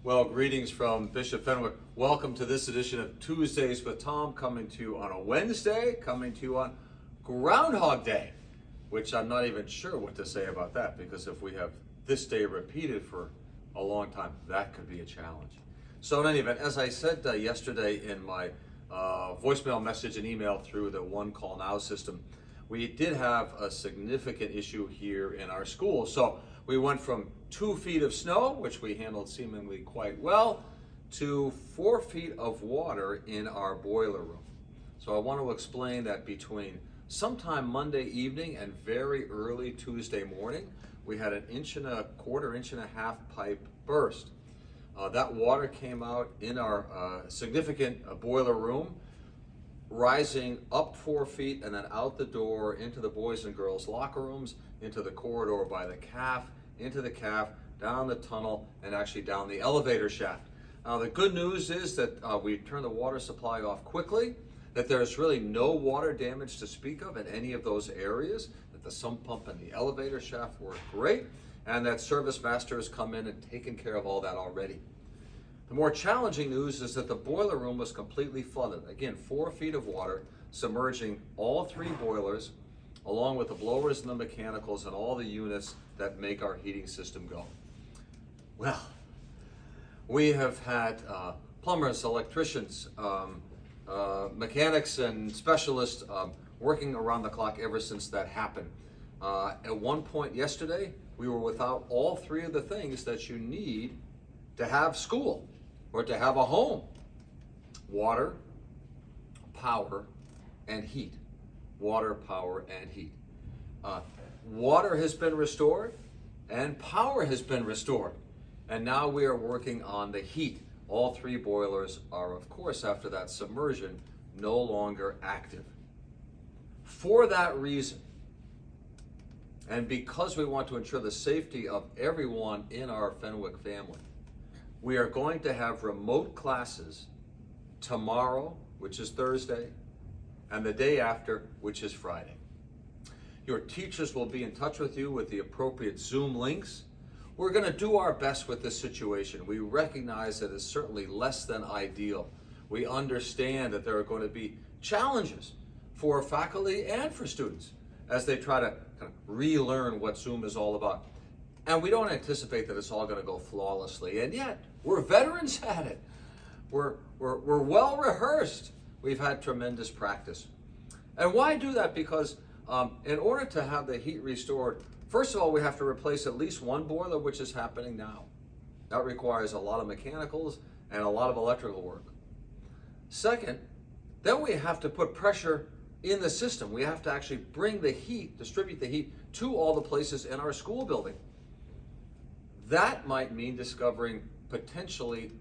Well, greetings from Bishop Fenwick. Welcome to this edition of Tuesdays with Tom, coming to you on a Wednesday, coming to you on Groundhog Day, which I'm not even sure what to say about that, because if we have this day repeated for a long time, that could be a challenge. So in any event, as I said yesterday in my voicemail message and email through the One Call Now system, we did have a significant issue here in our school. So we went from 2 feet of snow, which we handled seemingly quite well, to 4 feet of water in our boiler room. So I want to explain that between sometime Monday evening and very early Tuesday morning, we had an 1.25 inch pipe burst. That water came out in our significant boiler room, rising up 4 feet and then out the door into the boys and girls locker rooms, into the corridor by the calf, into the calf, down the tunnel, and actually down the elevator shaft. Now the good news is that we turned the water supply off quickly, that there's really no water damage to speak of in any of those areas, that the sump pump and the elevator shaft work great, and that Service Master has come in and taken care of all that already. The more challenging news is that the boiler room was completely flooded. Again, 4 feet of water submerging all 3 boilers, along with the blowers and the mechanicals and all the units that make our heating system go. Well, we have had plumbers, electricians, mechanics, and specialists working around the clock ever since that happened. At one point yesterday, we were without all 3 of the things that you need to have school or to have a home: water, power, and heat. Water, power, and heat. Water has been restored and power has been restored. And now we are working on the heat. All 3 boilers are, of course, after that submersion, no longer active. For that reason, and because we want to ensure the safety of everyone in our Fenwick family, we are going to have remote classes tomorrow, which is Thursday, and the day after, which is Friday. Your teachers will be in touch with you with the appropriate Zoom links. We're going to do our best with this situation. We recognize that it's certainly less than ideal. We understand that there are going to be challenges for faculty and for students as they try to kind of relearn what Zoom is all about. And we don't anticipate that it's all going to go flawlessly. And yet, we're veterans at it. We're well rehearsed. We've had tremendous practice. And why do that? Because in order to have the heat restored, first of all, we have to replace at least 1 boiler, which is happening now. That requires a lot of mechanicals and a lot of electrical work. Second, then we have to put pressure in the system. We have to actually bring the heat, distribute the heat to all the places in our school building. That might mean discovering potentially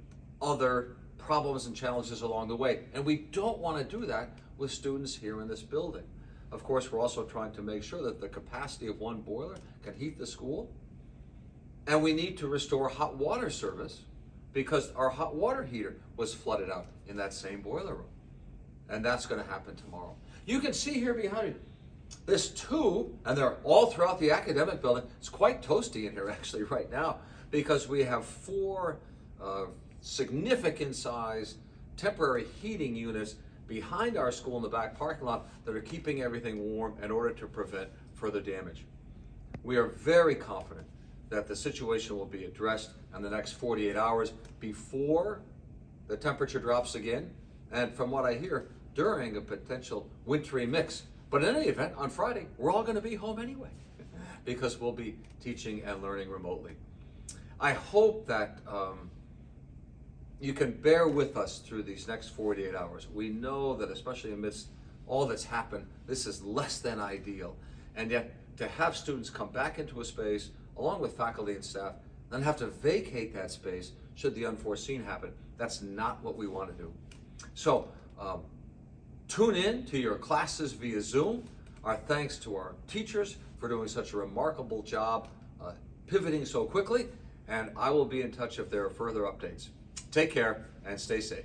other problems and challenges along the way. And we don't want to do that with students here in this building. Of course, we're also trying to make sure that the capacity of 1 boiler can heat the school. And we need to restore hot water service because our hot water heater was flooded out in that same boiler room. And that's going to happen tomorrow. You can see here behind me this tube, and they're all throughout the academic building. It's quite toasty in here actually right now because we have 4 significant size temporary heating units behind our school in the back parking lot that are keeping everything warm in order to prevent further damage. We are very confident that the situation will be addressed in the next 48 hours before the temperature drops again, and from what I hear, during a potential wintry mix. But in any event, on Friday, we're all going to be home anyway because we'll be teaching and learning remotely. I hope that you can bear with us through these next 48 hours. We know that especially amidst all that's happened, this is less than ideal. And yet to have students come back into a space along with faculty and staff, then have to vacate that space should the unforeseen happen, that's not what we want to do. So tune in to your classes via Zoom. Our thanks to our teachers for doing such a remarkable job pivoting so quickly, and I will be in touch if there are further updates. Take care and stay safe.